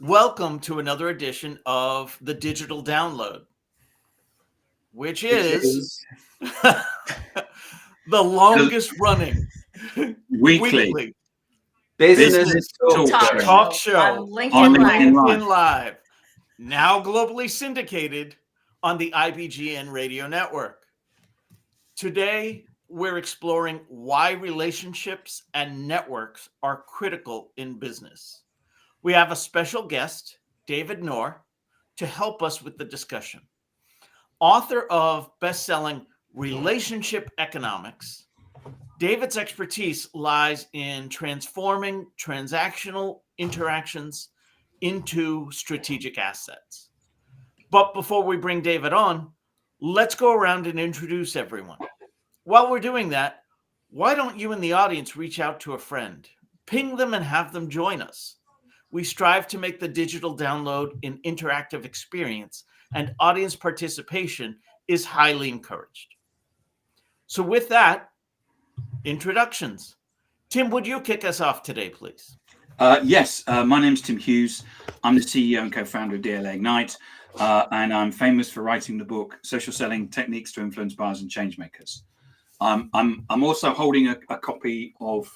Welcome to another edition of the Digital Download, which Which is is the longest running Weekly weekly business business talk talk show. talk on show LinkedIn on on Live. LinkedIn Live. LinkedIn Live, now globally syndicated on the IBGN radio network. Today, we're exploring why relationships and networks are critical in business. We have a special guest, David Nour, to help us with the discussion. Author of best-selling Relationship Economics, David's expertise lies in transforming transactional interactions into strategic assets. But before we bring David on, let's go around and introduce everyone. While we're doing that, why don't you in the audience reach out to a friend, ping them, and have them join us? We strive to make the digital download an interactive experience, and audience participation is highly encouraged. So, with that, introductions. Tim, would you kick us off today, please? Yes, my name's Tim Hughes. I'm the CEO and co-founder of DLA Ignite, and I'm famous for writing the book Social Selling Techniques to Influence Buyers and Changemakers. I'm also holding a copy of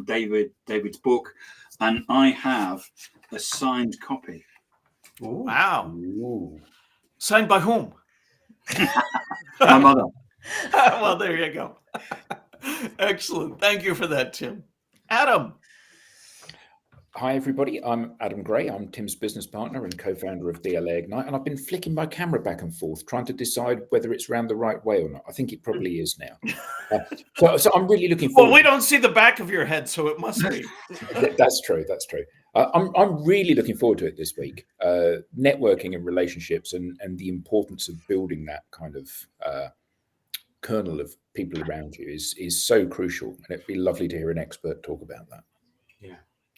David's book, and I have a signed copy. Ooh. Wow. Ooh. Signed by whom? My mother. Well, there you go. Excellent. Thank you for that, Tim. Adam. Hi, everybody. I'm Adam Gray. I'm Tim's business partner and co-founder of DLA Ignite, and I've been flicking my camera back and forth, trying to decide whether it's round the right way or not. I think it probably is now. So I'm really looking forward. Well, we don't see the back of your head, so it must be. That's true. That's true. I'm really looking forward to it this week. Networking and relationships and the importance of building that kind of kernel of people around you is so crucial, and it'd be lovely to hear an expert talk about that. Yeah.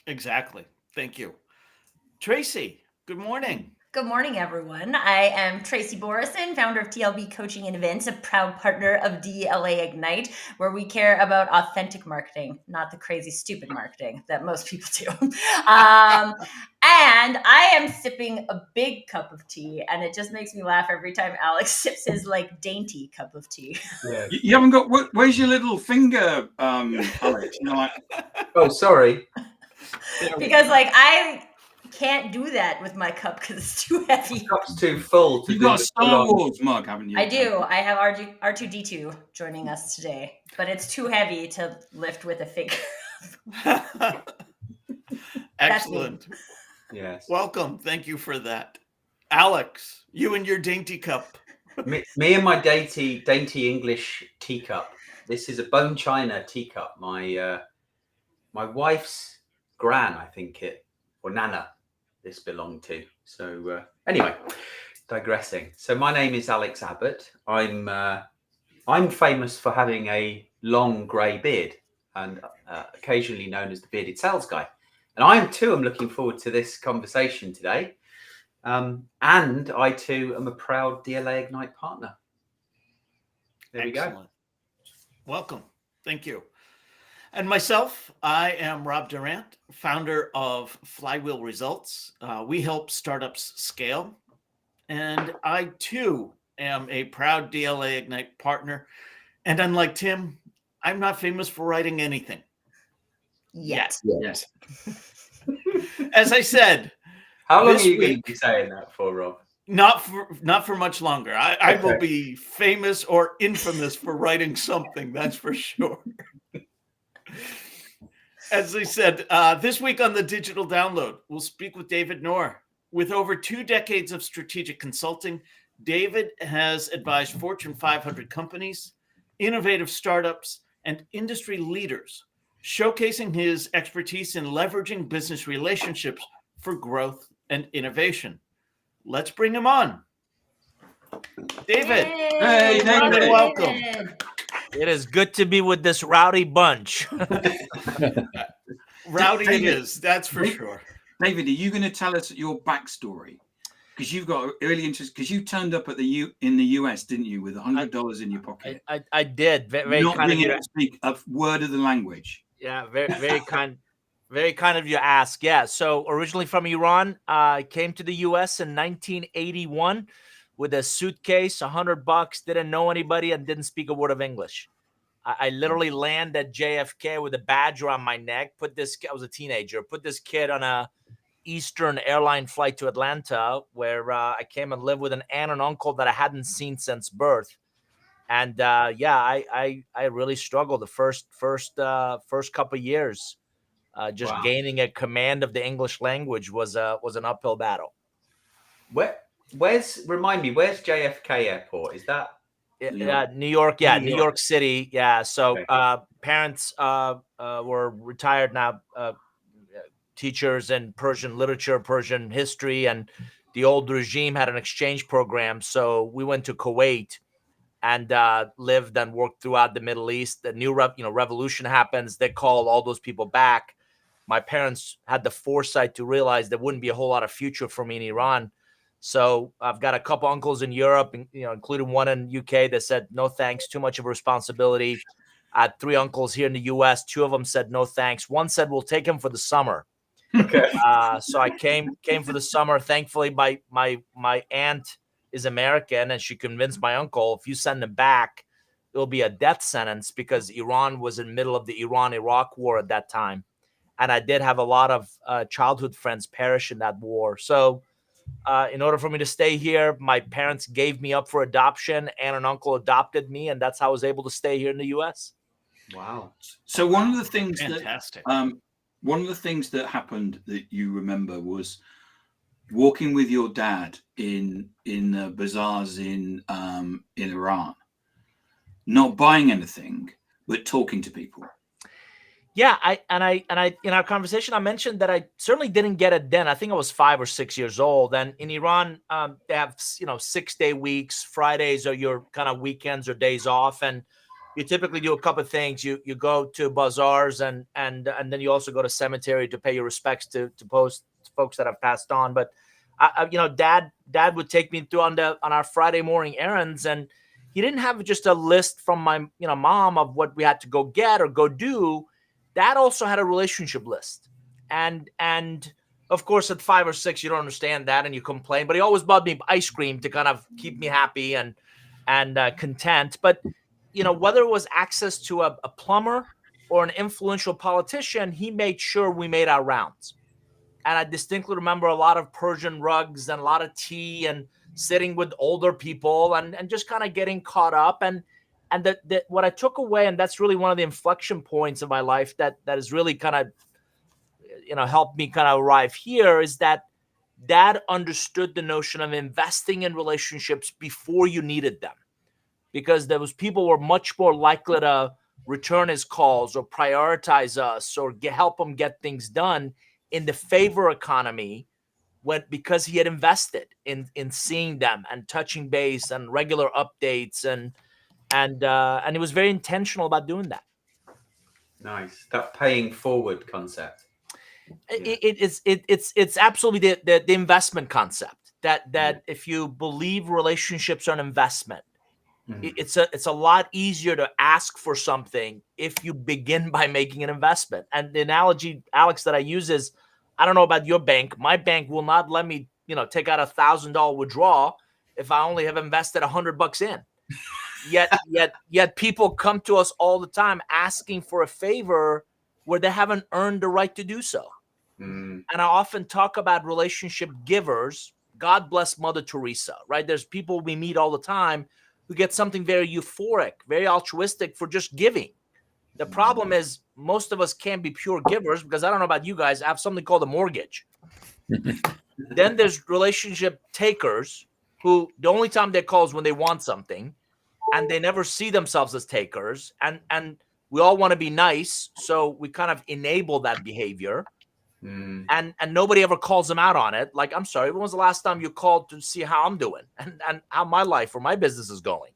Exactly. Thank you. Tracy, good morning. Good morning, everyone. I am Tracy Borison, founder of TLB Coaching and Events, a proud partner of DLA Ignite, where we care about authentic marketing, not the crazy, stupid marketing that most people do. And I am sipping a big cup of tea, and it just makes me laugh every time Alex sips his dainty cup of tea. Yeah. You haven't got. Where's your little finger, Alex? Oh, sorry. Because I can't do that with my cup because it's too heavy. The cup's too full. You've got a Star Wars mug, haven't you? I do. I have R2D2 joining us today, but it's too heavy to lift with a finger. Excellent. Yes. Welcome. Thank you for that. Alex, you and your dainty cup. Me and my dainty English teacup. This is a bone china teacup. My wife's gran, I think or Nana, this belonged to. So anyway, digressing. So my name is Alex Abbott. I'm famous for having a long grey beard and occasionally known as the bearded sales guy. And I too am looking forward to this conversation today. And I too am a proud DLA Ignite partner. There we go. Welcome. Thank you. And myself, I am Rob Durant, founder of Flywheel Results. We help startups scale. And I too am a proud DLA Ignite partner. And unlike Tim, I'm not famous for writing anything. Yet. Yes. As I said, How long this are you going week- to be saying that for, Rob? not for much longer. I will Okay. be famous or infamous for writing something, that's for sure. As I said, this week on the Digital Download, we'll speak with David Nour. With over 2 decades of strategic consulting, David has advised Fortune 500 companies, innovative startups, and industry leaders, showcasing his expertise in leveraging business relationships for growth and innovation. Let's bring him on. David. Hey, David. Welcome. It is good to be with this rowdy bunch. Rowdy it David. is, that's for David. sure. David, are you going to tell us your backstory? Because you've got early interest. Because you turned up in the US, didn't you, with $100 in your pocket, I did. Very not kind of being you. able to speak a word of the language. Yeah, very kind. Very kind of you to ask. Yeah. So originally from Iran, I came to the U.S. in 1981 with a suitcase, $100, didn't know anybody, and didn't speak a word of English. I literally land at JFK with a badge around my neck. I was a teenager. Put this kid on a Eastern airline flight to Atlanta, where I came and lived with an aunt and uncle that I hadn't seen since birth. And yeah, I really struggled the first couple of years. Just Wow. gaining a command of the English language was an uphill battle. Remind me, where's JFK Airport? Is that New York. New York, yeah, New New York. York City, yeah. So Okay. parents were retired now, teachers in Persian literature, Persian history, and the old regime had an exchange program. So we went to Kuwait and lived and worked throughout the Middle East. The new revolution happens. They called all those people back. My parents had the foresight to realize there wouldn't be a whole lot of future for me in Iran. So I've got a couple uncles in Europe, including one in UK, that said no thanks, too much of a responsibility. I had 3 uncles here in the US. 2 of them said no thanks. One said we'll take him for the summer. Okay. So I came for the summer. Thankfully, my aunt is American, and she convinced my uncle, if you send him back, it'll be a death sentence, because Iran was in the middle of the Iran-Iraq war at that time, and I did have a lot of childhood friends perish in that war. So in order for me to stay here, my parents gave me up for adoption. Aunt and uncle adopted me, and that's how I was able to stay here in the U.S. Wow. So one of the things Fantastic. one of the things that happened that you remember was walking with your dad in bazaars in Iran, not buying anything but talking to people. Yeah, I in our conversation I mentioned that I certainly didn't get it then. I think I was 5 or 6 years old, and in Iran they have 6-day weeks. Fridays are your kind of weekends or days off, and you typically do a couple of things. You go to bazaars, and then you also go to cemetery to pay your respects to folks that have passed on. But dad would take me through on our Friday morning errands, and he didn't have just a list from my mom of what we had to go get or go do. Dad also had a relationship list, and of course at 5 or 6 you don't understand that and you complain. But he always bought me ice cream to kind of keep me happy and content. But whether it was access to a plumber or an influential politician, he made sure we made our rounds. And I distinctly remember a lot of Persian rugs and a lot of tea and sitting with older people and just kind of getting caught up. And what I took away, and that's really one of the inflection points of my life that has really kind of helped me kind of arrive here, is that Dad understood the notion of investing in relationships before you needed them, because there was people were much more likely to return his calls or prioritize us or help him get things done in the favor economy, because he had invested in seeing them and touching base and regular updates, and he was very intentional about doing that. Nice. That paying forward concept. Yeah. It's absolutely the investment concept that if you believe relationships are an investment, it's a lot easier to ask for something if you begin by making an investment. And the analogy, Alex, that I use is, I don't know about your bank. My bank will not let me, take out $1,000 withdrawal if I only have invested $100 in. Yet people come to us all the time asking for a favor where they haven't earned the right to do so. And I often talk about relationship givers. God bless Mother Teresa, right? There's people we meet all the time who get something very euphoric, very altruistic for just giving. The problem is most of us can't be pure givers, because I don't know about you guys, I have something called a mortgage. Then there's relationship takers who the only time they call is when they want something, and they never see themselves as takers. And we all want to be nice, so we kind of enable that behavior. And nobody ever calls them out on it. Like, I'm sorry, when was the last time you called to see how I'm doing and how my life or my business is going?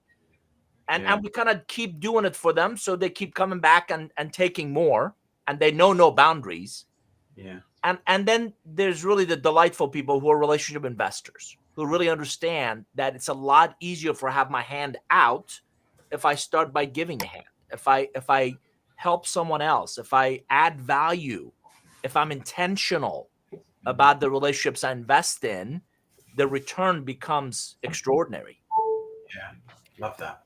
And we kind of keep doing it for them, so they keep coming back and taking more, and they know no boundaries. Yeah. And then there's really the delightful people who are relationship investors, who really understand that it's a lot easier for have my hand out if I start by giving a hand, if I help someone else, if I add value, if I'm intentional about the relationships I invest in, the return becomes extraordinary. Love that.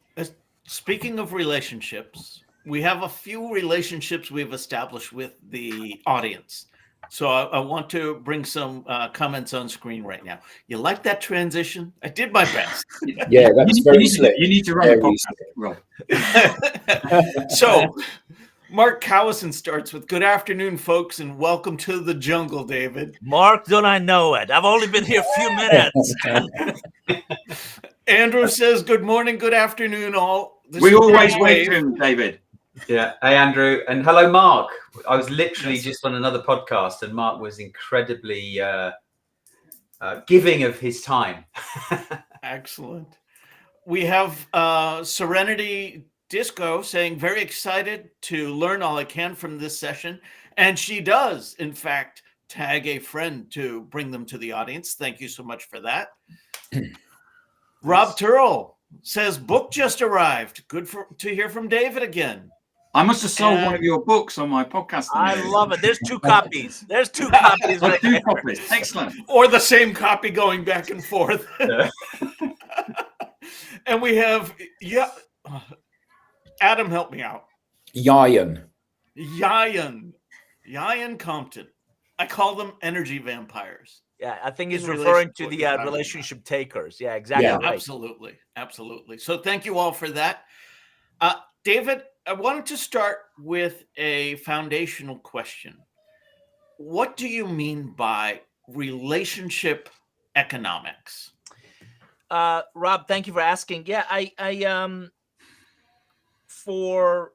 Speaking of relationships, we have a few relationships we've established with the audience. So I want to bring some comments on screen right now. You like that transition? I did my best. Yeah, that's very slick. You need to run a Very podcast, Rob. So Mark Cowison starts with, "Good afternoon, folks, and welcome to the jungle, David." Mark, don't I know it? I've only been here a few minutes. Andrew says, "Good morning, good afternoon, all." This We is always Dave. wait to him, David. Yeah. Hey, Andrew. And hello, Mark. I was literally just on another podcast and Mark was incredibly giving of his time. Excellent. We have Serenity Disco saying, "Very excited to learn all I can from this session." And she does, in fact, tag a friend to bring them to the audience. Thank you so much for that. Rob Turrell says, "Book just arrived. Good to hear from David again." I must have sold one of your books on my podcast. I love it. There's 2 copies. There's 2 copies. Right 2 there. copies. Excellent. Or the same copy going back and forth. And we have, Adam, help me out. Yayan. Yayan Compton. I call them energy vampires. Yeah, I think he's In referring to relation to the what you're talking relationship takers. Yeah, exactly. Yeah, right. Absolutely. So thank you all for that. David, I wanted to start with a foundational question. What do you mean by relationship economics? Rob, thank you for asking. Yeah, I for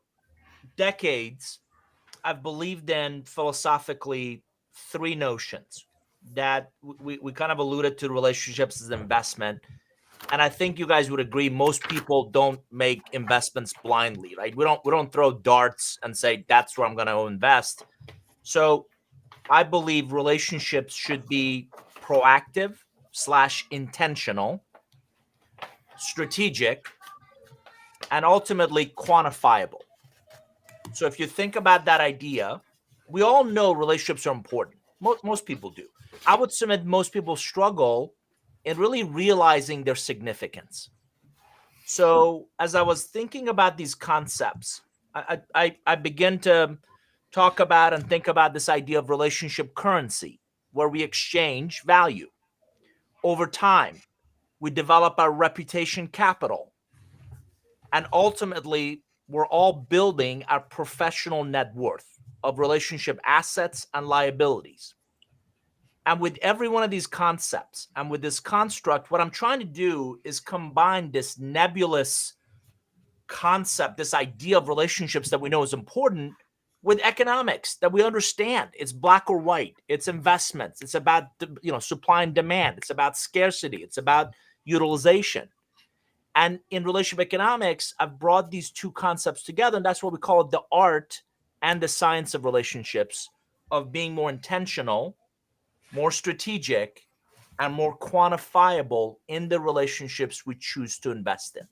decades, I've believed in philosophically 3 notions that we kind of alluded to relationships as investment. And I think you guys would agree, most people don't make investments blindly, right? We don't throw darts and say, that's where I'm going to invest. So I believe relationships should be proactive / intentional, strategic, and ultimately quantifiable. So if you think about that idea, we all know relationships are important. Most people do. I would submit most people struggle in really realizing their significance. So as I was thinking about these concepts, I begin to talk about and think about this idea of relationship currency, where we exchange value. Over time, we develop our reputation capital. And ultimately, we're all building our professional net worth of relationship assets and liabilities. And with every one of these concepts and with this construct, what I'm trying to do is combine this nebulous concept, this idea of relationships that we know is important, with economics that we understand. It's black or white. It's investments. It's about supply and demand. It's about scarcity. It's about utilization. And in relationship economics, I've brought these 2 concepts together, and that's what we call it, the art and the science of relationships, of being more intentional, more strategic, and more quantifiable in the relationships we choose to invest in.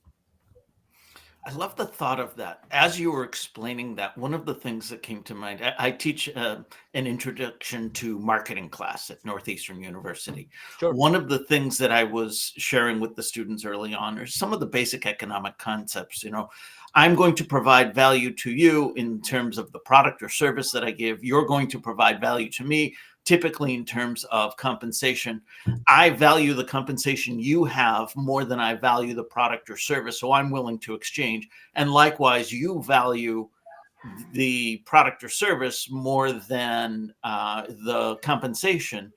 I love the thought of that. As you were explaining that, one of the things that came to mind, I teach an introduction to marketing class at Northeastern University. Sure. One of the things that I was sharing with the students early on are some of the basic economic concepts. I'm going to provide value to you in terms of the product or service that I give. You're going to provide value to me, typically in terms of compensation. I value the compensation you have more than I value the product or service, so I'm willing to exchange. And likewise, you value the product or service more than the compensation.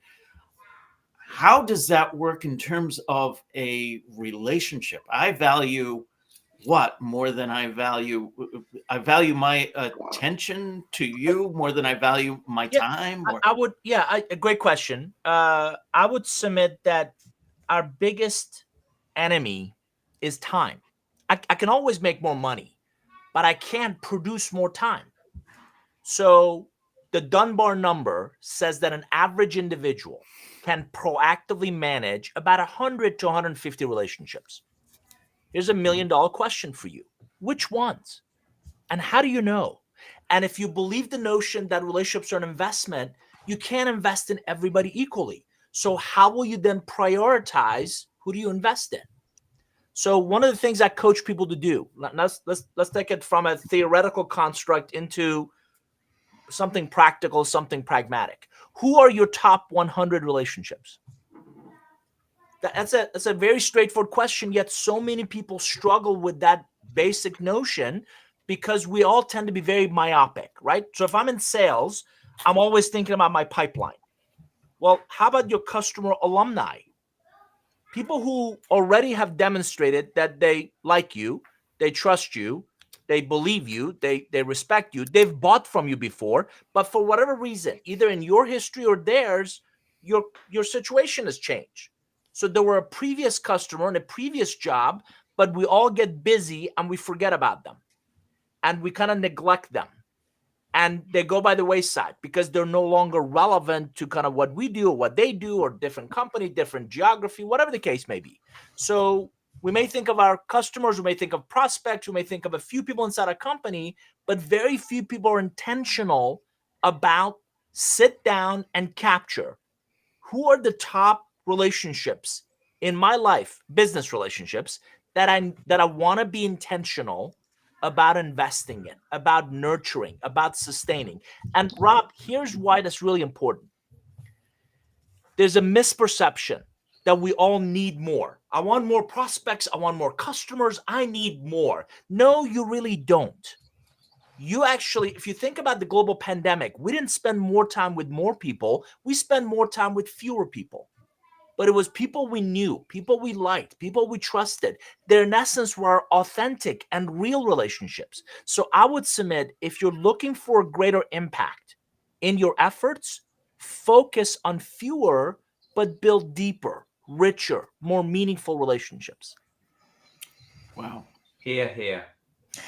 How does that work in terms of a relationship? I value what more than I value my attention to you more than I value my time? Or... A great question. I would submit that our biggest enemy is time. I can always make more money, but I can't produce more time. So the Dunbar number says that an average individual can proactively manage about 100 to 150 relationships. Here's $1 million question for you. Which ones? And how do you know? And if you believe the notion that relationships are an investment, You can't invest in everybody equally. So how will you then prioritize who do you invest in? So one of the things I coach people to do, let's take it from a theoretical construct into something practical, something pragmatic. Who are your top 100 relationships? That's a very straightforward question, yet so many people struggle with that basic notion because we all tend to be very myopic, right? So if I'm in sales, I'm always thinking about my pipeline. Well, how about your customer alumni? People who already have demonstrated that they like you, they trust you, they believe you, they respect you, they've bought from you before, but for whatever reason, either in your history or theirs, your situation has changed. So there were a previous customer in a previous job, but we all get busy and we forget about them and we kind of neglect them. And they go by the wayside because they're no longer relevant to kind of what we do or what they do, or different company, different geography, whatever the case may be. So we may think of our customers, we may think of prospects, we may think of a few people inside a company, but very few people are intentional about sit down and capture who are the top relationships in my life, business relationships, that I want to be intentional about investing in, about nurturing, about sustaining. And Rob, here's why that's really important. There's a misperception that we all need more. I want more prospects. I want more customers. I need more. No, you really don't. You actually, if you think about the global pandemic, we didn't spend more time with more people. We spent more time with fewer people. But it was people we knew, people we liked, people we trusted. They, in essence, were authentic and real relationships. So I would submit, if you're looking for a greater impact in your efforts, focus on fewer, but build deeper, richer, more meaningful relationships. Wow. Here.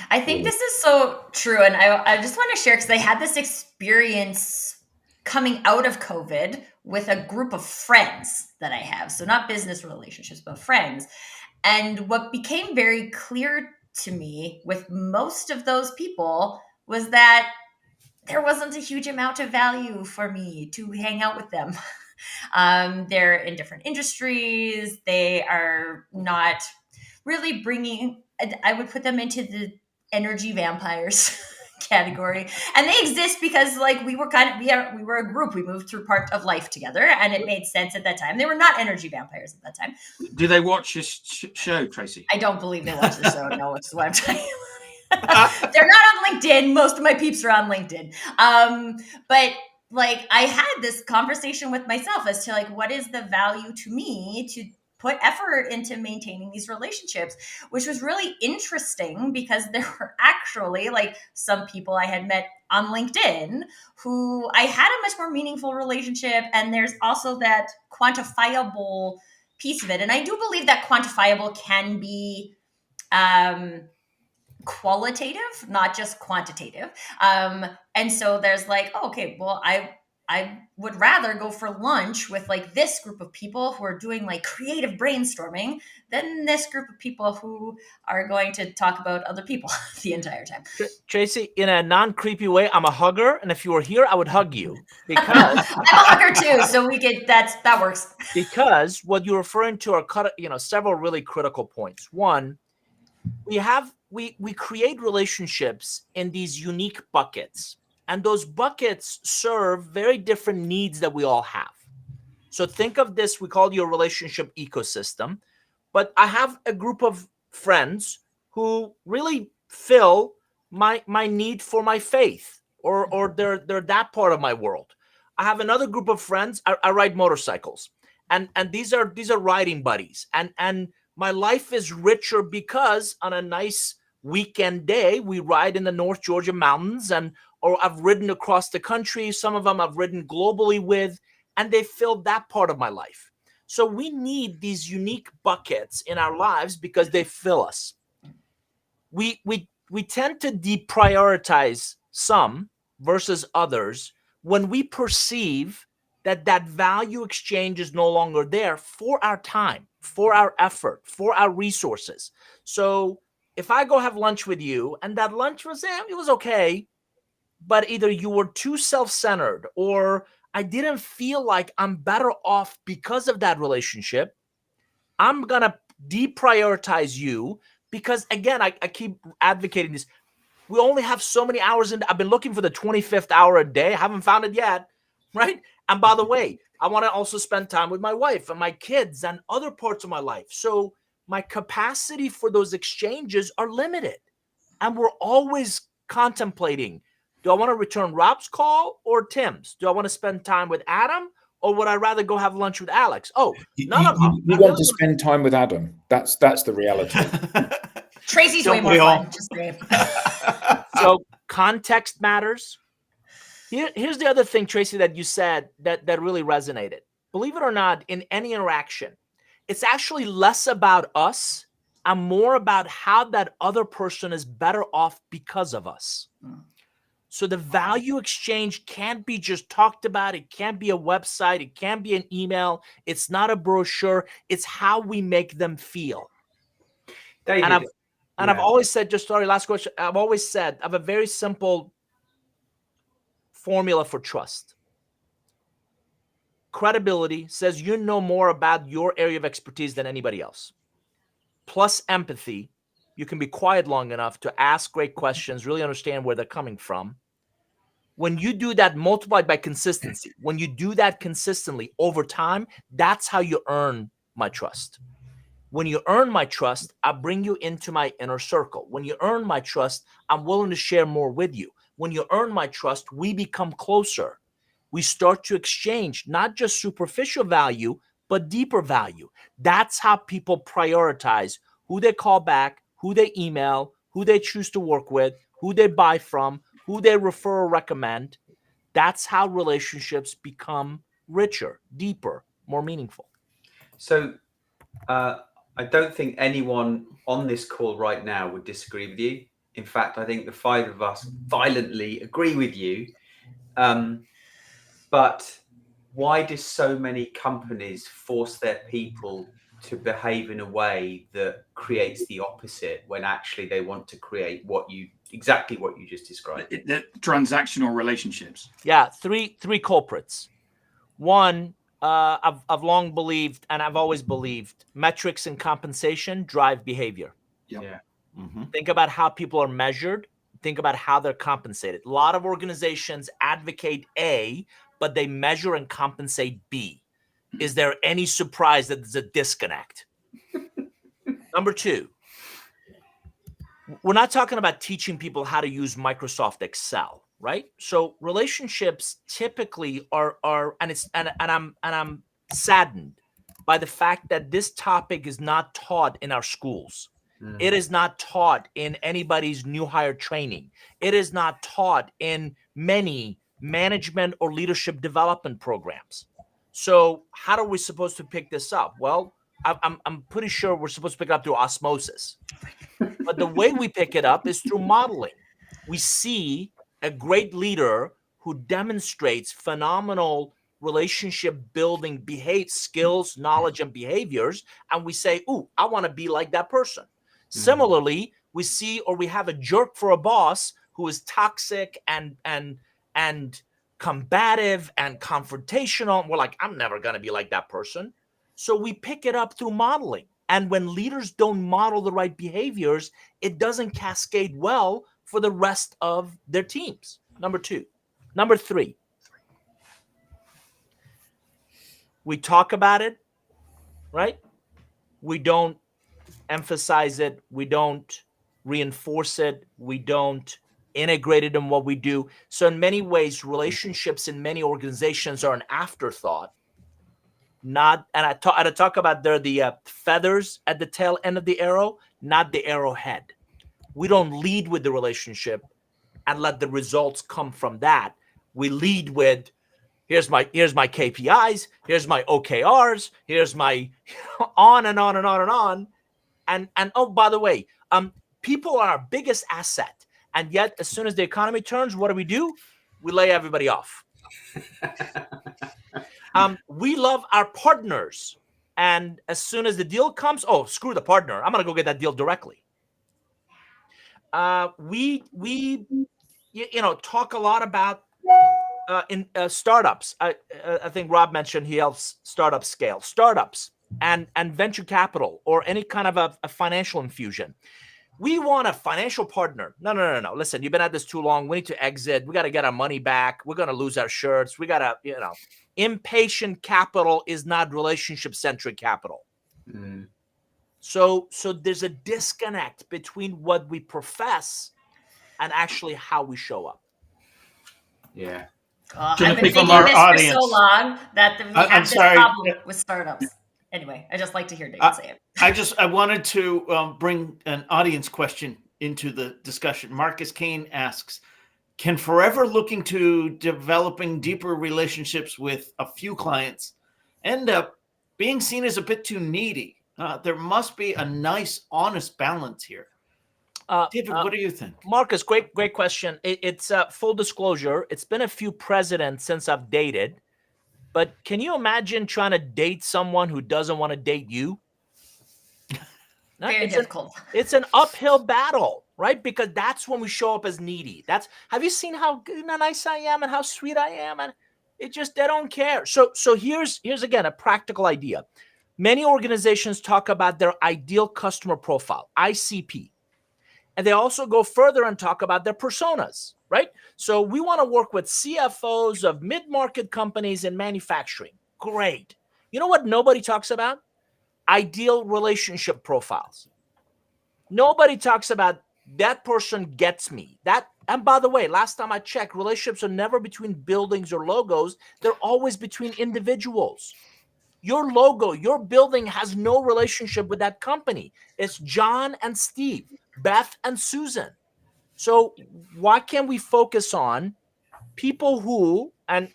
I think this is so true. And I just want to share, because I had this experience coming out of COVID with a group of friends that I have. So not business relationships, but friends. And what became very clear to me with most of those people was that there wasn't a huge amount of value for me to hang out with them. They're in different industries. They are not really bringing, I would put them into the energy vampires category. And they exist because like we were a group. We moved through part of life together and it made sense at that time. They were not energy vampires at that time. Do they watch this show, Tracy? I don't believe they watch the show. No, which is what I'm telling you. They're not on LinkedIn. Most of my peeps are on LinkedIn. But like I had this conversation with myself as to like, what is the value to me to put effort into maintaining these relationships, which was really interesting because there were actually like some people I had met on LinkedIn who I had a much more meaningful relationship. And there's also that quantifiable piece of it. And I do believe that quantifiable can be qualitative, not just quantitative. And so there's like, oh, okay, well, I would rather go for lunch with like this group of people who are doing like creative brainstorming than this group of people who are going to talk about other people the entire time. Tracy, in a non-creepy way, I'm a hugger, and if you were here, I would hug you because I'm a hugger too, so we get that works. Because what you're referring to are several really critical points. One, we create relationships in these unique buckets, and those buckets serve very different needs that we all have. So think of this, we call it your relationship ecosystem, but I have a group of friends who really fill my need for my faith, or they're that part of my world. I have another group of friends, I ride motorcycles, and these are riding buddies, and my life is richer because on a nice weekend day, we ride in the North Georgia mountains, or I've ridden across the country. Some of them I've ridden globally with, and they filled that part of my life. So we need these unique buckets in our lives because they fill us. We tend to deprioritize some versus others when we perceive that value exchange is no longer there for our time, for our effort, for our resources. So if I go have lunch with you and that lunch was, it was okay, but either you were too self-centered or I didn't feel like I'm better off because of that relationship. I'm going to deprioritize you because, again, I keep advocating this. We only have so many hours in. I've been looking for the 25th hour a day. I haven't found it yet, right? And by the way, I want to also spend time with my wife and my kids and other parts of my life. So my capacity for those exchanges are limited. And we're always contemplating, do I want to return Rob's call or Tim's? Do I want to spend time with Adam or would I rather go have lunch with Alex? Oh, none of them. You want to spend time with Adam. That's the reality. Tracy's Don't way more we all? fun. Just saying. So context matters. Here's the other thing, Tracy, that you said that really resonated. Believe it or not, in any interaction, it's actually less about us and more about how that other person is better off because of us. So the value exchange can't be just talked about. It can't be a website. It can't be an email. It's not a brochure. It's how we make them feel. David, I've always said, just sorry, last question. I've always said I have a very simple formula for trust. Credibility says you know more about your area of expertise than anybody else. Plus empathy, you can be quiet long enough to ask great questions, really understand where they're coming from. When you do that multiplied by consistency, when you do that consistently over time, that's how you earn my trust. When you earn my trust, I bring you into my inner circle. When you earn my trust, I'm willing to share more with you. When you earn my trust, we become closer. We start to exchange not just superficial value, but deeper value. That's how people prioritize who they call back, who they email, who they choose to work with, who they buy from, who they refer or recommend. That's how relationships become richer, deeper, more meaningful. So I don't think anyone on this call right now would disagree with you. In fact, I think the five of us violently agree with you. But why do so many companies force their people to behave in a way that creates the opposite when actually they want to create exactly what you just described? The transactional relationships. Yeah, three culprits. One, I've long believed, and I've always believed, metrics and compensation drive behavior. Yep. Yeah. Mm-hmm. Think about how people are measured. Think about how they're compensated. A lot of organizations advocate A, but they measure and compensate B. Is there any surprise that there's a disconnect? Number two, we're not talking about teaching people how to use Microsoft Excel, right? So relationships typically are I'm saddened by the fact that this topic is not taught in our schools. It is not taught in anybody's new hire training. It is not taught in many management or leadership development programs. So how are we supposed to pick this up? Well, I'm pretty sure we're supposed to pick it up through osmosis. But the way we pick it up is through modeling. We see a great leader who demonstrates phenomenal relationship building skills, knowledge, and behaviors, and we say, ooh, I want to be like that person. Similarly, we see or we have a jerk for a boss who is toxic and combative and confrontational. And we're like, I'm never going to be like that person. So we pick it up through modeling. And when leaders don't model the right behaviors, it doesn't cascade well for the rest of their teams. Number two. Number three, we talk about it, right? We don't emphasize it. We don't reinforce it. We don't integrate it in what we do. So in many ways, relationships in many organizations are an afterthought. And I talk about they're the feathers at the tail end of the arrow, not the arrowhead. We don't lead with the relationship and let the results come from that. We lead with here's my KPIs, here's my OKRs, here's my on and on and on and on. And oh, by the way, people are our biggest asset. And yet, as soon as the economy turns, what do? We lay everybody off. We love our partners. And as soon as the deal comes, oh, screw the partner. I'm going to go get that deal directly. We talk a lot about in startups. I think Rob mentioned he helps startups scale. Startups and venture capital or any kind of a financial infusion. We want a financial partner. No. Listen, you've been at this too long. We need to exit. We got to get our money back. We're going to lose our shirts. We got to, impatient capital is not relationship-centric capital. Mm. So there's a disconnect between what we profess and actually how we show up. Yeah. I've Timothy been from thinking our this for audience. so long that we I'm have this sorry. problem with startups. Anyway, I just like to hear David say it. I wanted to bring an audience question into the discussion. Marcus Kane asks, can forever looking to developing deeper relationships with a few clients end up being seen as a bit too needy? There must be a nice, honest balance here. David, what do you think? Marcus, great question. It's full disclosure. It's been a few presidents since I've dated. But can you imagine trying to date someone who doesn't want to date you? Very difficult. It's an uphill battle, right? Because that's when we show up as needy. Have you seen how good and nice I am and how sweet I am? And they don't care. So here's again a practical idea. Many organizations talk about their ideal customer profile, ICP. And they also go further and talk about their personas, right? So we want to work with CFOs of mid-market companies in manufacturing. Great. You know what nobody talks about? Ideal relationship profiles. Nobody talks about that person gets me. And by the way, last time I checked, relationships are never between buildings or logos. They're always between individuals. Your logo, your building has no relationship with that company. It's John and Steve, Beth and Susan. So why can't we focus on people who and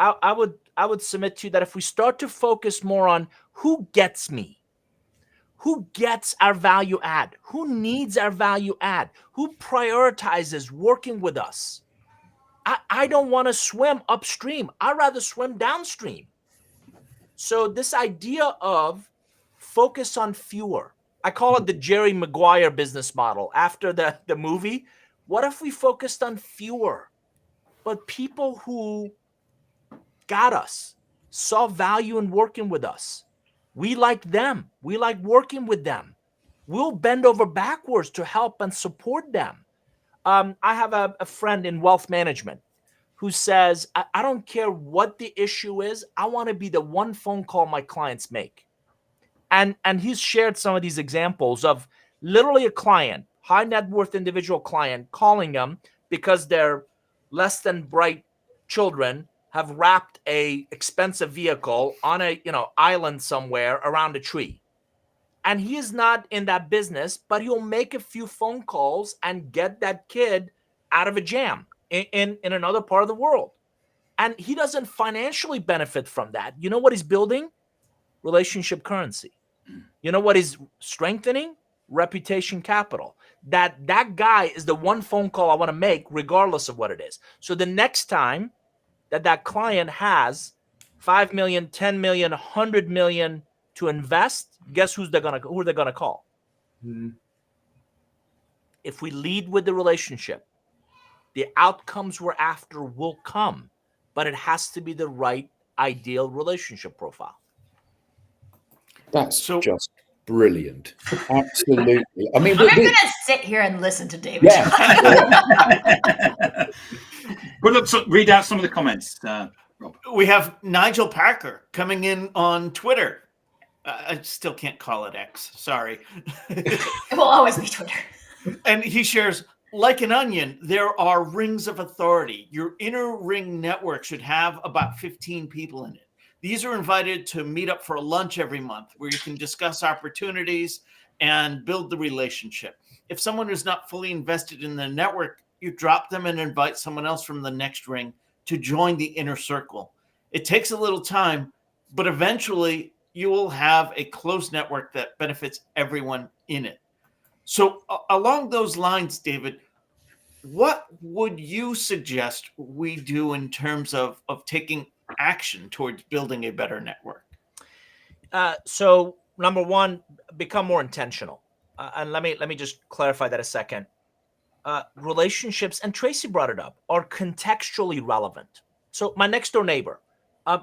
I would submit to you that if we start to focus more on who gets me, who gets our value add, who needs our value add, who prioritizes working with us. I don't want to swim upstream. I'd rather swim downstream. So this idea of focus on fewer, I call it the Jerry Maguire business model after the movie. What if we focused on fewer, but people who got us, saw value in working with us? We like them. We like working with them. We'll bend over backwards to help and support them. I have a friend in wealth management who says, I don't care what the issue is. I want to be the one phone call my clients make. And he's shared some of these examples of literally a client, high net worth individual client, calling them because their less than bright children have wrapped a expensive vehicle on a island somewhere around a tree. And he is not in that business, but he'll make a few phone calls and get that kid out of a jam in another part of the world. And he doesn't financially benefit from that. You know what he's building? Relationship currency. You know what he's strengthening? Reputation capital. That guy is the one phone call I want to make regardless of what it is. So the next time that client has 5 million, 10 million, 100 million to invest, guess who they're gonna call? Mm-hmm. If we lead with the relationship, the outcomes we're after will come, but it has to be the right ideal relationship profile. That's just brilliant. Absolutely. I mean, I'm going to sit here and listen to David. Yeah. Well, look, read out some of the comments, Rob. We have Nigel Parker coming in on Twitter. I still can't call it X. Sorry. It will always be Twitter. And he shares, like an onion, there are rings of authority. Your inner ring network should have about 15 people in it. These are invited to meet up for a lunch every month where you can discuss opportunities and build the relationship. If someone is not fully invested in the network, you drop them and invite someone else from the next ring to join the inner circle. It takes a little time, but eventually you will have a close network that benefits everyone in it. So along those lines, David, what would you suggest we do in terms of taking action towards building a better network? So number one, become more intentional. And let me just clarify that a second. relationships, and Tracy brought it up, are contextually relevant. So my next door neighbor,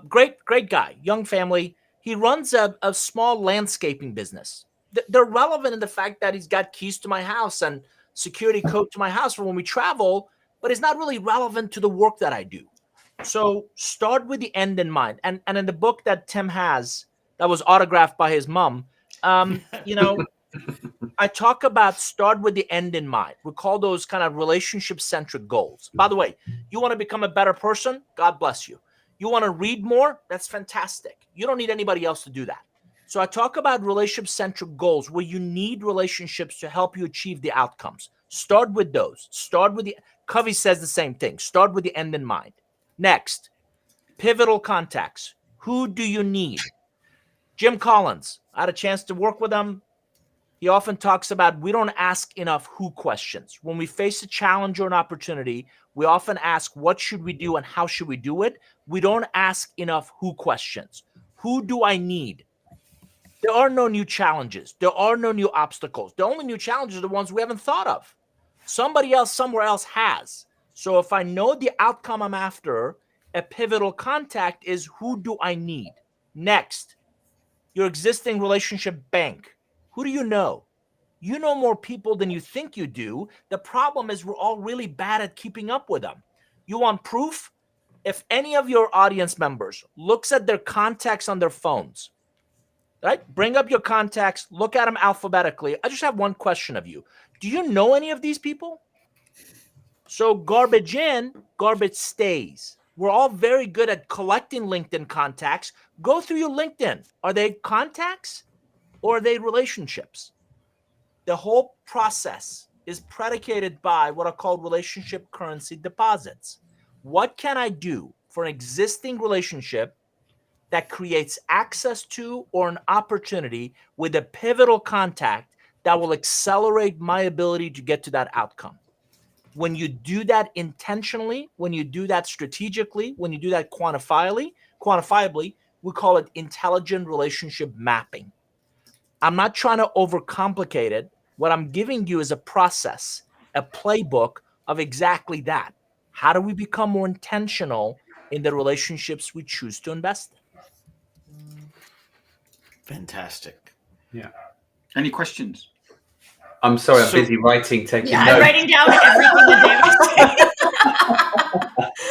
great guy, young family. He runs a small landscaping business. They're relevant in the fact that he's got keys to my house and security code to my house for when we travel, but it's not really relevant to the work that I do. So start with the end in mind. And in the book that Tim has, that was autographed by his mom, I talk about start with the end in mind. We call those kind of relationship-centric goals. By the way, you want to become a better person? God bless you. You want to read more? That's fantastic. You don't need anybody else to do that. So I talk about relationship-centric goals where you need relationships to help you achieve the outcomes. Start with those. Covey says the same thing. Start with the end in mind. Next, pivotal contacts. Who do you need? Jim Collins, I had a chance to work with him. He often talks about we don't ask enough who questions. When we face a challenge or an opportunity, we often ask what should we do and how should we do it? We don't ask enough who questions. Who do I need? There are no new challenges. There are no new obstacles. The only new challenges are the ones we haven't thought of. Somebody else somewhere else has. So if I know the outcome I'm after, a pivotal contact is who do I need? Next, your existing relationship bank. Who do you know? You know more people than you think you do. The problem is we're all really bad at keeping up with them. You want proof? If any of your audience members looks at their contacts on their phones, right? Bring up your contacts, look at them alphabetically. I just have one question of you. Do you know any of these people? So garbage in, garbage stays. We're all very good at collecting LinkedIn contacts. Go through your LinkedIn. Are they contacts or are they relationships? The whole process is predicated by what are called relationship currency deposits. What can I do for an existing relationship that creates access to or an opportunity with a pivotal contact that will accelerate my ability to get to that outcome? When you do that intentionally, when you do that strategically, when you do that quantifiably, we call it intelligent relationship mapping. I'm not trying to overcomplicate it. What I'm giving you is a process, a playbook of exactly that. How do we become more intentional in the relationships we choose to invest in? Fantastic. Yeah. Any questions? I'm sorry, I'm So- busy taking I'm notes. writing down everything that David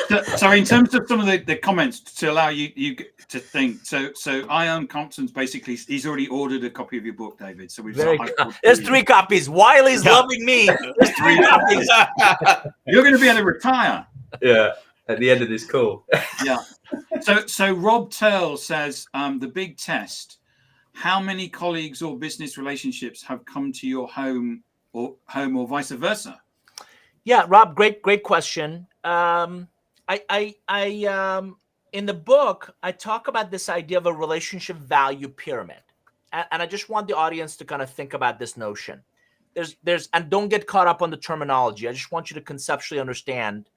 said. So in terms of some of the comments to allow you to think, so Ian Compton's basically, he's already ordered a copy of your book, David. So we've There's 3 copies. Wiley's loving me. There's 3 copies. You're going to be able to retire. Yeah, at the end of this call. Yeah. So Rob Turl says the big test. How many colleagues or business relationships have come to your home or vice versa? Yeah, Rob, great question. I in the book, I talk about this idea of a relationship value pyramid. And I just want the audience to kind of think about this notion. There's and don't get caught up on the terminology. I just want you to conceptually understand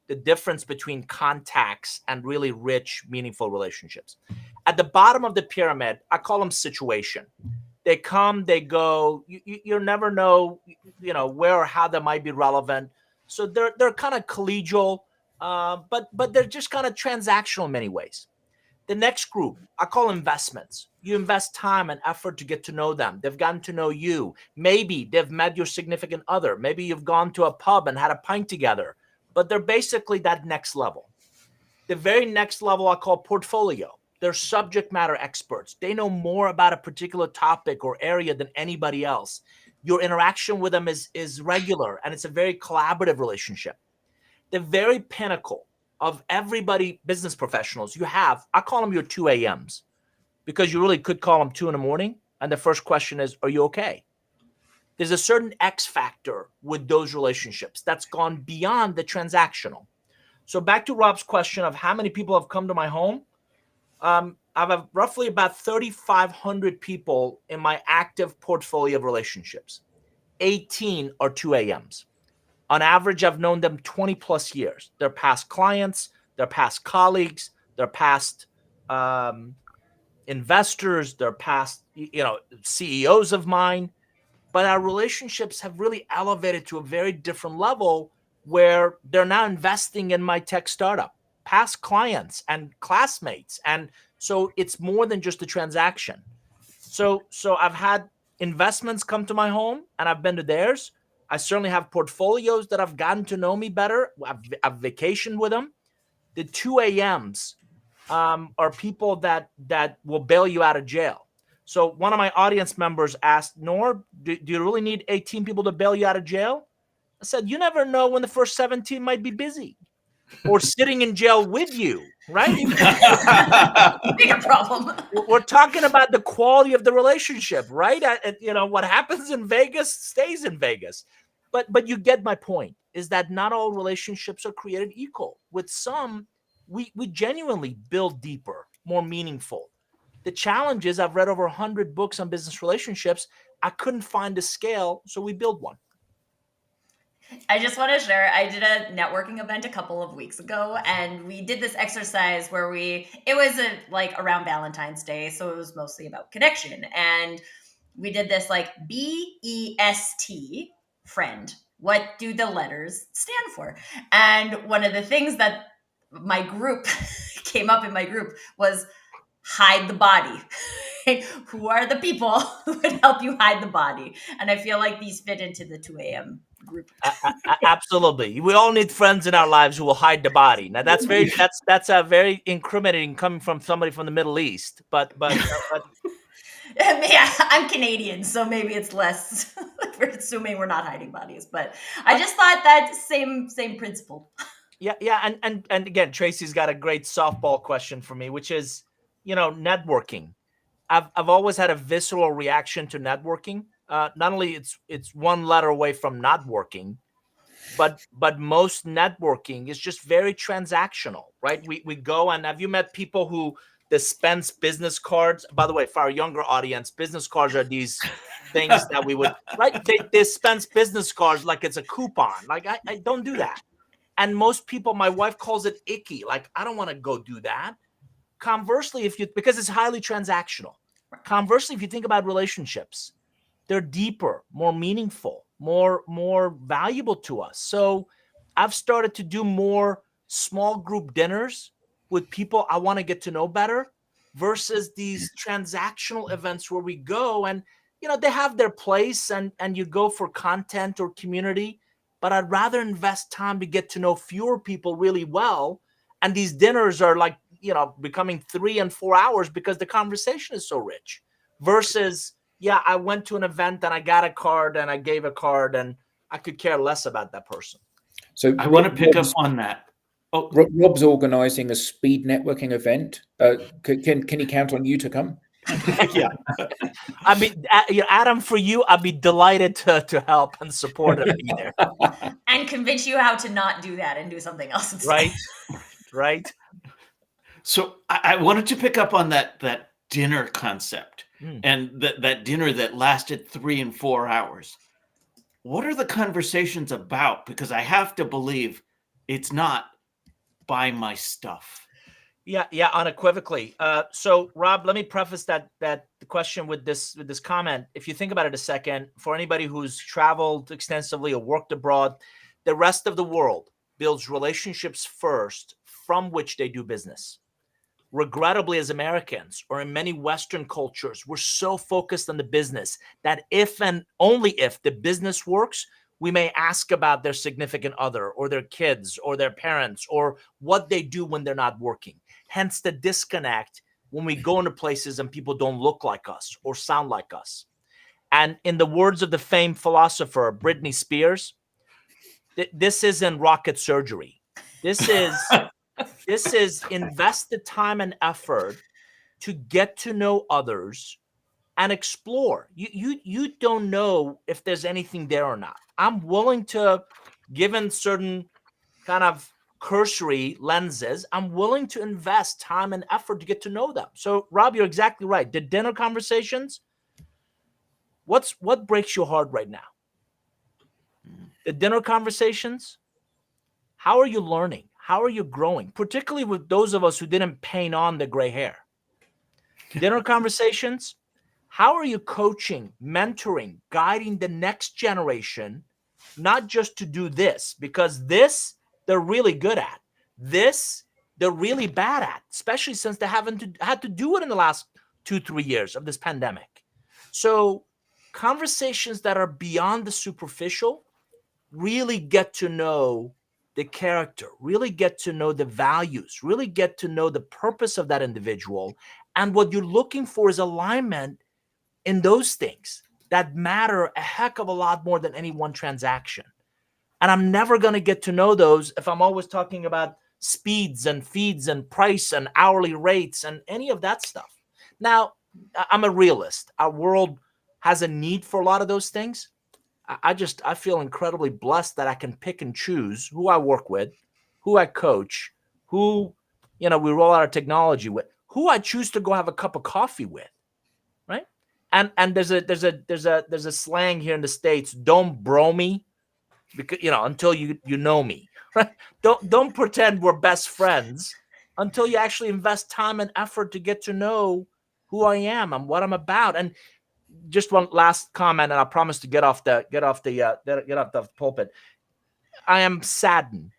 the difference between contacts and really rich, meaningful relationships. At the bottom of the pyramid, I call them situation. They come, they go. You never know, where or how they might be relevant. So they're kind of collegial, but they're just kind of transactional in many ways. The next group, I call investments. You invest time and effort to get to know them. They've gotten to know you. Maybe they've met your significant other. Maybe you've gone to a pub and had a pint together. But they're basically that next level. The very next level I call portfolio. They're subject matter experts. They know more about a particular topic or area than anybody else. Your interaction with them is regular, and it's a very collaborative relationship. The very pinnacle of everybody, business professionals, I call them your 2 a.m.s, because you really could call them 2 in the morning. And the first question is, are you okay? There's a certain X factor with those relationships that's gone beyond the transactional. So back to Rob's question of how many people have come to my home. I have roughly about 3,500 people in my active portfolio of relationships. 18 are 2 a.m.s. On average, I've known them 20 plus years. They're past clients, they're past colleagues, they're past investors, they're past CEOs of mine. but our relationships have really elevated to a very different level where they're now investing in my tech startup, past clients and classmates. And so it's more than just a transaction. So I've had investments come to my home and I've been to theirs. I certainly have portfolios that have gotten to know me better. I've vacationed with them. The 2 a.m.s are people that will bail you out of jail. So one of my audience members asked, Nour, do you really need 18 people to bail you out of jail? I said, you never know when the first 17 might be busy or sitting in jail with you, right? Bigger problem. We're talking about the quality of the relationship, right? What happens in Vegas stays in Vegas. But you get my point, is that not all relationships are created equal. With some, we genuinely build deeper, more meaningful. The challenge is I've read over 100 books on business relationships. I couldn't find a scale, so we build one. I just want to share, I did a networking event a couple of weeks ago, and we did this exercise where it was around Valentine's Day, so it was mostly about connection. And we did this BEST, friend. What do the letters stand for? And one of the things that my group came up in my group was hide the body. Who are the people who would help you hide the body? And I feel like these fit into the 2 a.m. group. Absolutely. We all need friends in our lives who will hide the body. Now that's a very incriminating coming from somebody from the Middle East. But Yeah, I'm Canadian, so maybe it's less. We're assuming we're not hiding bodies, but I just thought that same principle. Yeah, and again, Tracy's got a great softball question for me, which is, networking. I've always had a visceral reaction to networking. Not only it's one letter away from not working, but most networking is just very transactional, right? We go, and have you met people who dispense business cards? By the way, for our younger audience, business cards are these things that we would, right? They dispense business cards like it's a coupon. Like I don't do that. And most people, my wife calls it icky. Like, I don't want to go do that. Conversely, because it's highly transactional. Conversely, if you think about relationships, they're deeper, more meaningful, more valuable to us. So I've started to do more small group dinners with people I want to get to know better versus these transactional events where we go and, they have their place and you go for content or community, but I'd rather invest time to get to know fewer people really well. And these dinners are becoming 3 and 4 hours because the conversation is so rich versus, yeah, I went to an event and I got a card and I gave a card and I could care less about that person. So I want to pick up on that. Oh, Rob's organising a speed networking event. Can he count on you to come? Yeah. I mean, Adam, for you, I'd be delighted to help and support and be there. And convince you how to not do that and do something else instead. Right. So I wanted to pick up on that dinner concept and that dinner that lasted 3 and 4 hours. What are the conversations about? Because I have to believe it's not buy my stuff. Yeah, unequivocally. So, Rob, let me preface that the question with this comment. If you think about it a second, for anybody who's traveled extensively or worked abroad, the rest of the world builds relationships first, from which they do business. Regrettably, as Americans, or in many Western cultures, we're so focused on the business that if and only if the business works, we may ask about their significant other or their kids or their parents or what they do when they're not working. Hence the disconnect when we go into places and people don't look like us or sound like us. And in the words of the famed philosopher Britney Spears, this isn't rocket surgery. This is invest the time and effort to get to know others and explore. You don't know if there's anything there or not. I'm willing to, given certain kind of cursory lenses, I'm willing to invest time and effort to get to know them. So, Rob, you're exactly right. The dinner conversations, what breaks your heart right now? The dinner conversations, how are you learning? How are you growing? Particularly with those of us who didn't paint on the gray hair. Dinner conversations, how are you coaching, mentoring, guiding the next generation, not just to do this, because this they're really good at, this they're really bad at, especially since they haven't had to do it in the last 2-3 years of this pandemic. So conversations that are beyond the superficial really get to know the character, really get to know the values, really get to know the purpose of that individual. And what you're looking for is alignment in those things that matter a heck of a lot more than any one transaction. And I'm never going to get to know those if I'm always talking about speeds and feeds and price and hourly rates and any of that stuff. Now, I'm a realist. Our world has a need for a lot of those things. I feel incredibly blessed that I can pick and choose who I work with, who I coach, who, we roll out our technology with, who I choose to go have a cup of coffee with, right? And there's a slang here in the States, don't bro me, because until you know me, right? Don't pretend we're best friends until you actually invest time and effort to get to know who I am and what I'm about. And just one last comment, and I promise to get off the pulpit. I am saddened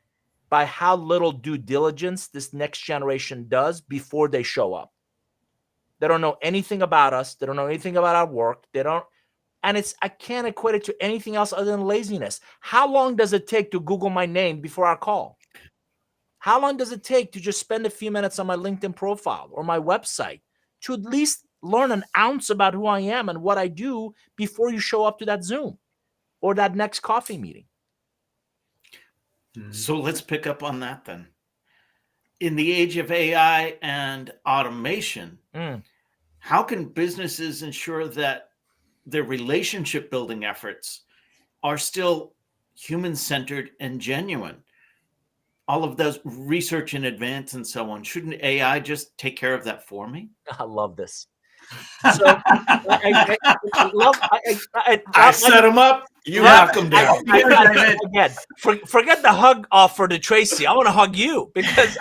by how little due diligence this next generation does before they show up. They don't know anything about us. They don't know anything about our work. And I can't equate it to anything else other than laziness. How long does it take to Google my name before our call? How long does it take to just spend a few minutes on my LinkedIn profile or my website to at least learn an ounce about who I am and what I do before you show up to that Zoom or that next coffee meeting? So let's pick up on that then. In the age of AI and automation, how can businesses ensure that their relationship building efforts are still human-centered and genuine? All of those research in advance and so on, shouldn't AI just take care of that for me? I love this. So I set him up. You knock him down. Again, forget the hug offer to Tracy. I want to hug you because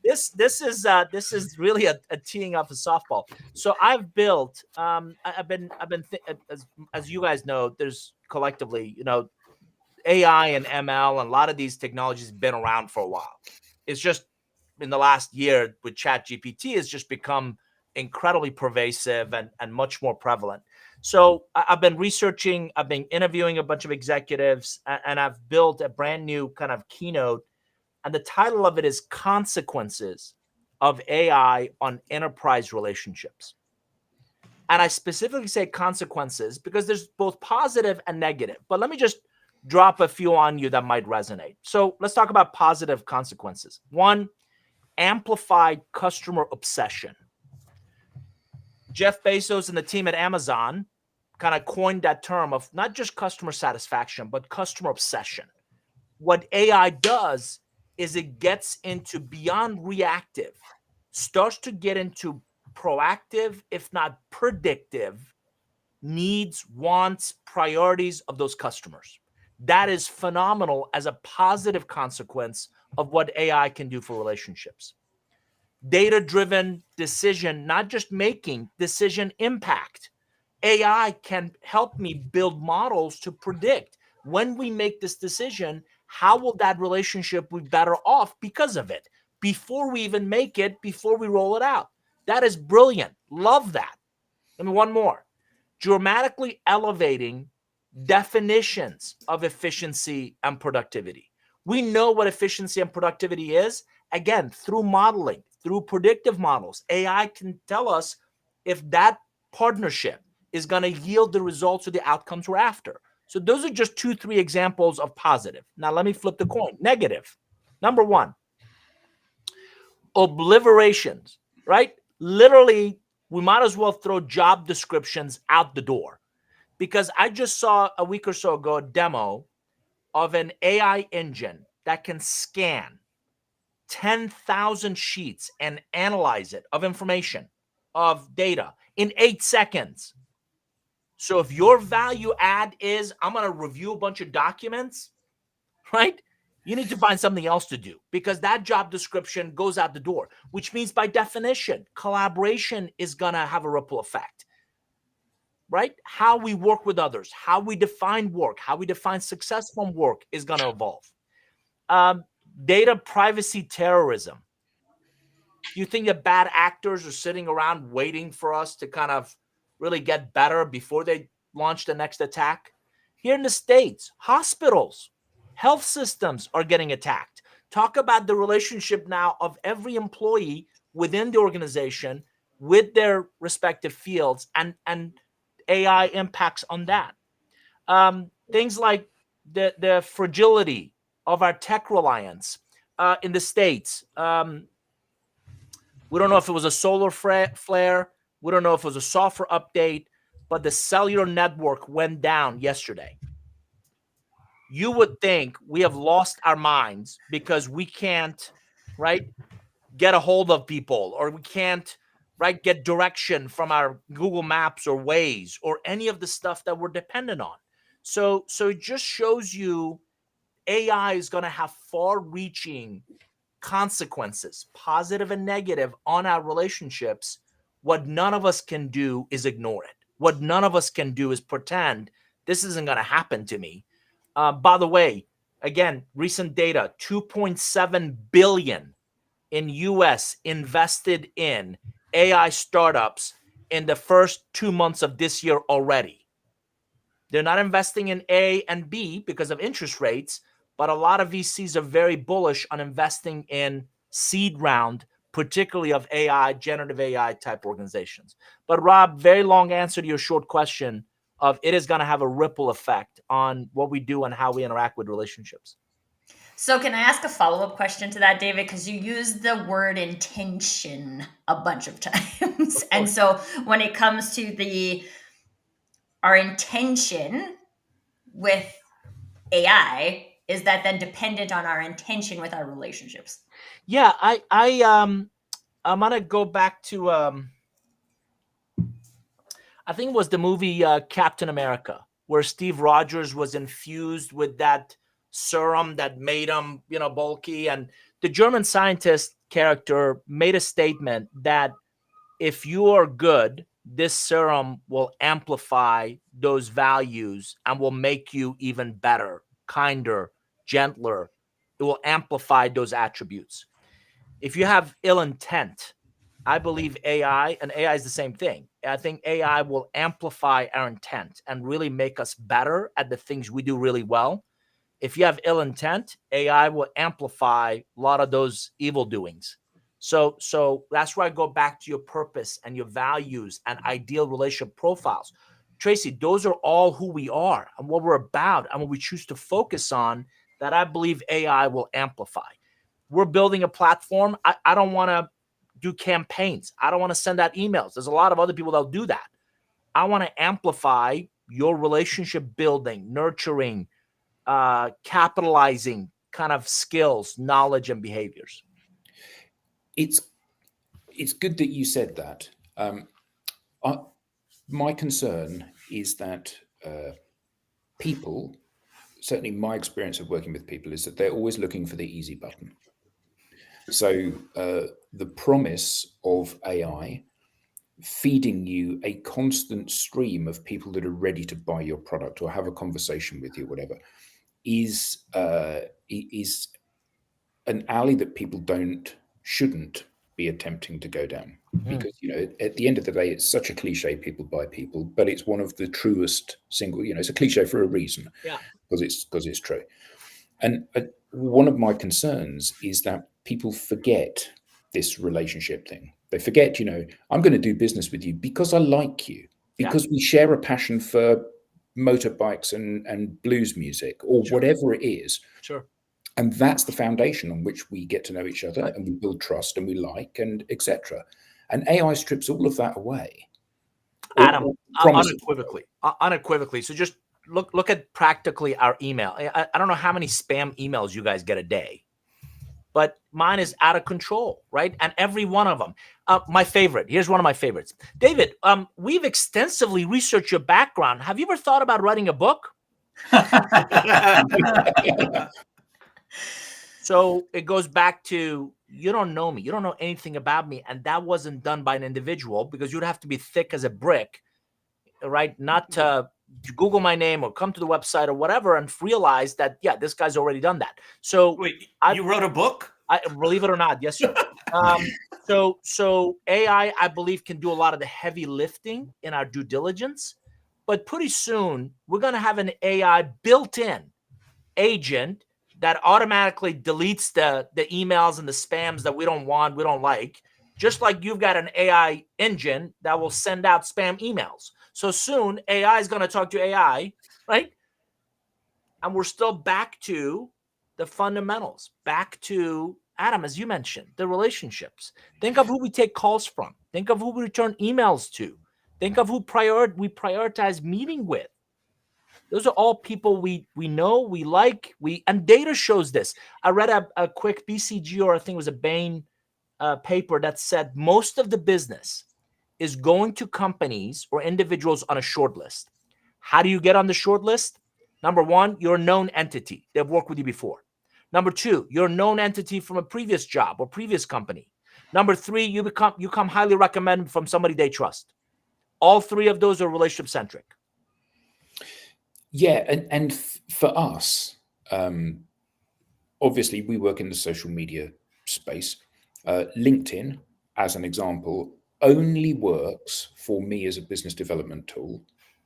this is really a teeing up a softball. So I've built. I've been as you guys know, there's collectively, AI and ML and a lot of these technologies have been around for a while. It's just in the last year with ChatGPT, it's just become incredibly pervasive and much more prevalent. So I've been researching, I've been interviewing a bunch of executives, and I've built a brand new kind of keynote. And the title of it is Consequences of AI on Enterprise Relationships. And I specifically say consequences because there's both positive and negative. But let me just drop a few on you that might resonate. So let's talk about positive consequences. One, amplified customer obsession. Jeff Bezos and the team at Amazon kind of coined that term of not just customer satisfaction, but customer obsession. What AI does is it gets into beyond reactive, starts to get into proactive, if not predictive, needs, wants, priorities of those customers. That is phenomenal as a positive consequence of what AI can do for relationships. Data-driven decision, not just making, decision impact. AI can help me build models to predict when we make this decision, how will that relationship be better off because of it? Before we even make it, before we roll it out. That is brilliant. Love that. And one more. Dramatically elevating definitions of efficiency and productivity. We know what efficiency and productivity is. Again, through modeling, through predictive models, AI can tell us if that partnership is going to yield the results or the outcomes we're after. So those are just 2-3 examples of positive. Now let me flip the coin. Negative. Number one, obliterations, right? Literally, we might as well throw job descriptions out the door, because I just saw a week or so ago a demo of an AI engine that can scan 10,000 sheets and analyze it of information, of data in 8 seconds. So if your value add is, I'm going to review a bunch of documents, right? You need to find something else to do, because that job description goes out the door, which means by definition, collaboration is going to have a ripple effect. right? How we work with others, how we define work, how we define success from work is going to evolve. Data privacy terrorism. You think that bad actors are sitting around waiting for us to kind of really get better before they launch the next attack? Here in the States, hospitals, health systems are getting attacked. Talk about the relationship now of every employee within the organization with their respective fields and AI impacts on that. Things like the fragility of our tech reliance in the States. We don't know if it was a solar flare. We don't know if it was a software update, but the cellular network went down yesterday. You would think we have lost our minds because we can't, right, get a hold of people, or we can't, right, get direction from our Google Maps or Waze or any of the stuff that we're dependent on. So it just shows you AI is going to have far-reaching consequences, positive and negative, on our relationships. What none of us can do is ignore it. What none of us can do is pretend this isn't going to happen to me. By the way, again, recent data, 2.7 billion in US invested in AI startups in the first 2 months of this year already. They're not investing in A and B because of interest rates, but a lot of VCs are very bullish on investing in seed round, particularly of AI, generative AI type organizations. But Rob, very long answer to your short question of it is going to have a ripple effect on what we do and how we interact with relationships. So can I ask a follow-up question to that, David? Because you used the word intention a bunch of times. And so when it comes to our intention with AI, is that then dependent on our intention with our relationships? Yeah, I'm gonna go back to I think it was the movie Captain America, where Steve Rogers was infused with that serum that made him, bulky. And the German scientist character made a statement that if you are good, this serum will amplify those values and will make you even better, kinder, gentler. It will amplify those attributes. If you have ill intent, I believe AI, and AI is the same thing. I think AI will amplify our intent and really make us better at the things we do really well. If you have ill intent, AI will amplify a lot of those evil doings. So that's where I go back to your purpose and your values and ideal relationship profiles. Tracy, those are all who we are and what we're about and what we choose to focus on that I believe AI will amplify. We're building a platform. I don't want to do campaigns. I don't want to send out emails. There's a lot of other people that'll do that. I want to amplify your relationship building, nurturing, capitalizing kind of skills, knowledge, and behaviors. It's good that you said that. My concern is that people, certainly my experience of working with people, is that they're always looking for the easy button. So the promise of AI feeding you a constant stream of people that are ready to buy your product or have a conversation with you, whatever, is an alley that people shouldn't be attempting to go down. Because at the end of the day, it's such a cliche, people buy people, but it's one of the truest it's a cliche for a reason. Yeah, because it's true. And one of my concerns is that people forget this relationship thing. They forget, I'm going to do business with you because I like you, because we share a passion for motorbikes and blues music or whatever it is. Sure. And that's the foundation on which we get to know each other and we build trust and we like and etc. And AI strips all of that away. Adam, unequivocally. So just look at practically our email. I don't know how many spam emails you guys get a day, but mine is out of control, right? And every one of them. My favorite. Here's one of my favorites. David, we've extensively researched your background. Have you ever thought about writing a book? So it goes back to, you don't know me. You don't know anything about me. And that wasn't done by an individual, because you'd have to be thick as a brick right? Not to Google my name or come to the website or whatever and realize that, yeah, this guy's already done that. So Wait, I- you wrote a book? I believe it or not, yes, sir. So AI, I believe, can do a lot of the heavy lifting in our due diligence, but pretty soon we're going to have an AI built-in agent that automatically deletes the emails and the spams that we don't want, we don't like, just like you've got an AI engine that will send out spam emails. So soon AI is going to talk to AI, right? And we're still back to the fundamentals, back to Adam, as you mentioned, the relationships. Think of who we take calls from. Think of who we return emails to. Think of who we prioritize meeting with. Those are all people we know, we like, and data shows this. I read a quick BCG, or I think it was a Bain paper that said most of the business is going to companies or individuals on a short list. How do you get on the short list? Number one, you're a known entity. They've worked with you before. Number two, you're a known entity from a previous job or previous company. Number three, you come highly recommended from somebody they trust. All three of those are relationship centric. Yeah, and for us, obviously we work in the social media space. LinkedIn, as an example, only works for me as a business development tool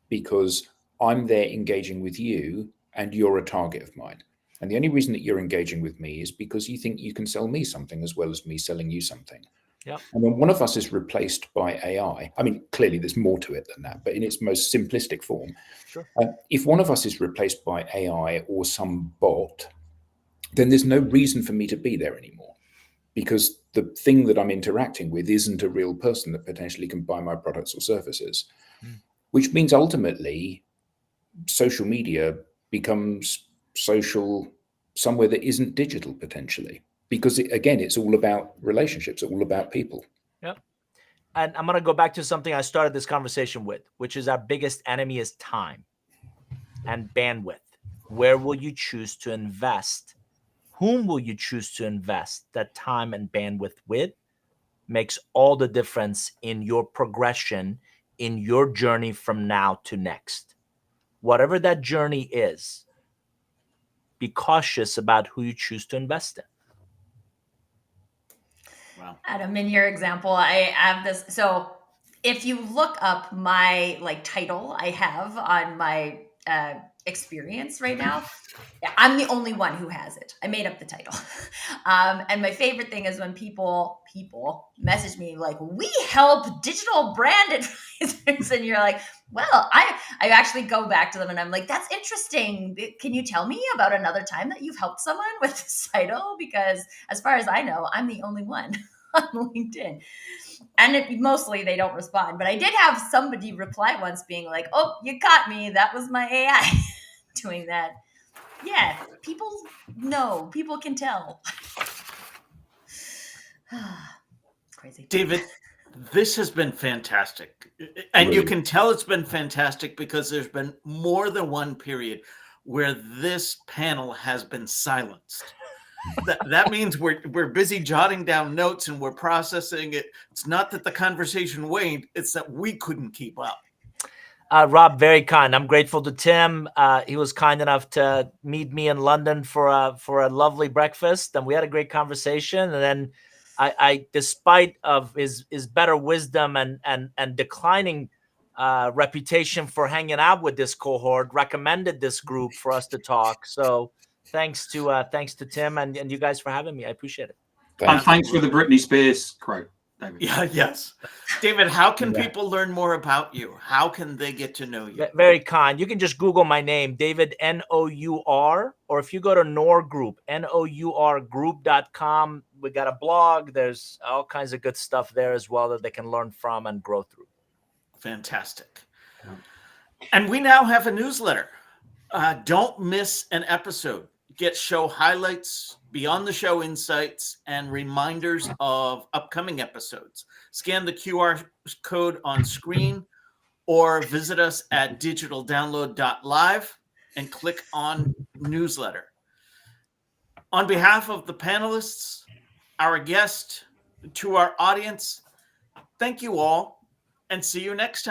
because I'm there engaging with you and you're a target of mine. And the only reason that you're engaging with me is because you think you can sell me something as well as me selling you something. Yep. And when one of us is replaced by AI, I mean, clearly there's more to it than that, but in its most simplistic form, Sure. If one of us is replaced by AI or some bot, then there's no reason for me to be there anymore, because the thing that I'm interacting with isn't a real person that potentially can buy my products or services, which means ultimately social media becomes social somewhere that isn't digital potentially, because again, it's all about relationships, it's all about people. Yep. And I'm going to go back to something I started this conversation with, which is our biggest enemy is time and bandwidth. Where will you choose to invest? Whom will you choose to invest that time and bandwidth with? Makes all the difference in your progression, in your journey from now to next. Whatever that journey is, be cautious about who you choose to invest in. Wow. Adam, in your example, I have this. So if you look up my title I have on my experience right now, I'm the only one who has it. I made up the title. And my favorite thing is when people message me like, we help digital brand advisors. And you're like, well, I actually go back to them and I'm like, that's interesting. Can you tell me about another time that you've helped someone with this title? Because as far as I know, I'm the only one on LinkedIn. And mostly they don't respond. But I did have somebody reply once being like, oh, you caught me. That was my AI doing that. Yeah, people know. People can tell. Crazy. David, this has been fantastic. And you can tell it's been fantastic because there's been more than one period where this panel has been silenced. That means we're busy jotting down notes and we're processing it. It's not that the conversation waned, it's that we couldn't keep up. Rob, very kind. I'm grateful to Tim. He was kind enough to meet me in London for a lovely breakfast, and we had a great conversation. And then I despite of his better wisdom and declining reputation for hanging out with this cohort, recommended this group for us to talk. So thanks to Tim and you guys for having me. I appreciate it. And thanks for the Britney Spears quote, David. Yeah, yes. David, how can people learn more about you? How can they get to know you? Very kind. You can just Google my name, David, Nour, or if you go to Nour Group, nourgroup.com, we got a blog. There's all kinds of good stuff there as well that they can learn from and grow through. Fantastic. And we now have a newsletter. Don't miss an episode. Get show highlights, beyond the show insights, and reminders of upcoming episodes. Scan the QR code on screen or visit us at digitaldownload.live and click on newsletter. On behalf of the panelists, our guest, to our audience, thank you all and see you next time.